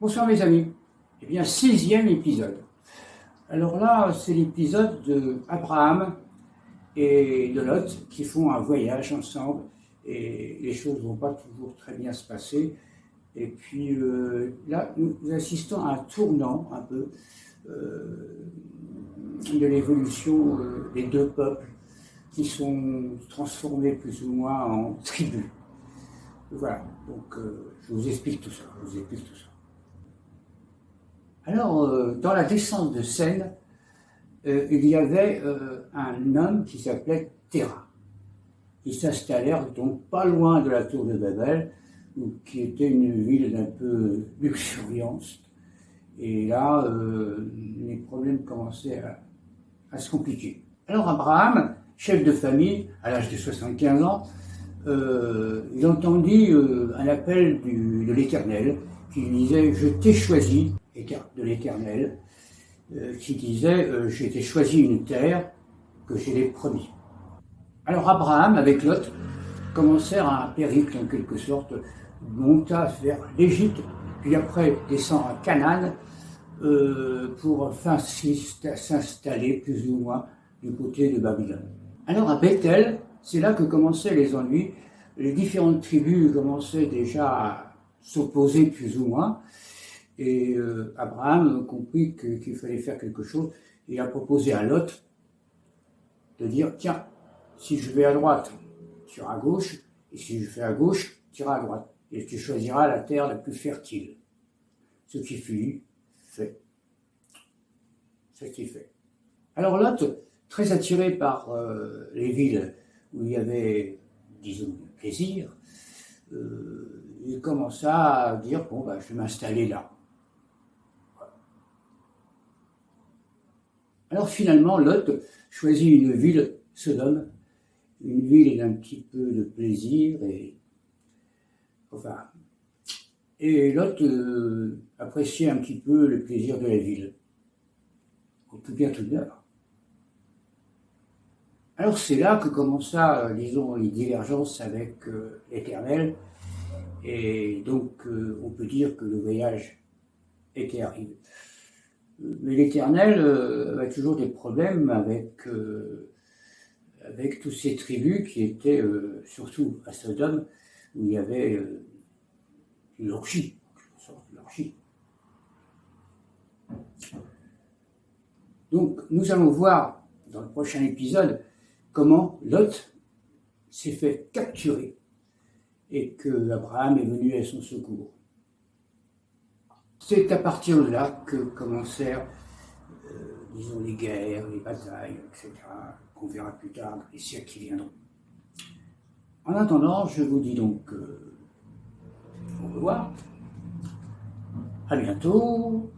Bonsoir mes amis. Eh bien, 6e épisode. Alors là, c'est l'épisode d'Abraham et de Lot qui font un voyage ensemble et les choses ne vont pas toujours très bien se passer. Et puis là, nous assistons à un tournant un peu de l'évolution des deux peuples qui sont transformés plus ou moins en tribus. Voilà, donc je vous explique tout ça. Alors, dans la descente de Seine, il y avait un homme qui s'appelait Terah. Ils s'installèrent donc pas loin de la tour de Babel, qui était une ville d'un peu luxuriante. Et là, les problèmes commençaient à se compliquer. Alors Abraham, chef de famille, à l'âge de 75 ans, il entendit un appel de l'Éternel qui disait « Je t'ai choisi », de l'Éternel, qui disait « Je t'ai choisi une terre que je t'ai promis ». Alors Abraham, avec Lot, commencèrent un périple en quelque sorte, monta vers l'Égypte, puis après descend à Canaan, pour enfin s'installer plus ou moins du côté de Babylone. Alors à Bethel, c'est là que commençaient les ennuis. Les différentes tribus commençaient déjà à s'opposer plus ou moins. Et Abraham comprit qu'il fallait faire quelque chose. Il a proposé à Lot de dire, tiens, si je vais à droite, tu iras à gauche, et si je fais à gauche, tu iras à droite. Et tu choisiras la terre la plus fertile. Ce qui fut fait. Ce qui est fait. Alors Lot, très attiré par les villes où il y avait, disons, du plaisir, il commença à dire, bon, bah, je vais m'installer là. Alors finalement, Lot choisit une ville, Sodome, une ville d'un petit peu de plaisir, et Lot appréciait un petit peu le plaisir de la ville, au tout bien tout d'heure. Alors c'est là que commença, disons, les divergences avec l'Éternel, et donc on peut dire que le voyage était arrivé. Mais l'Éternel avait toujours des problèmes avec toutes ces tribus qui étaient, surtout à Sodome, où il y avait une orgie, en sorte d'orgie. Donc nous allons voir dans le prochain épisode comment Lot s'est fait capturer et que Abraham est venu à son secours. C'est à partir de là que commencèrent, disons, les guerres, les batailles, etc., qu'on verra plus tard dans les siècles qui viendront. En attendant, je vous dis donc au revoir, à bientôt.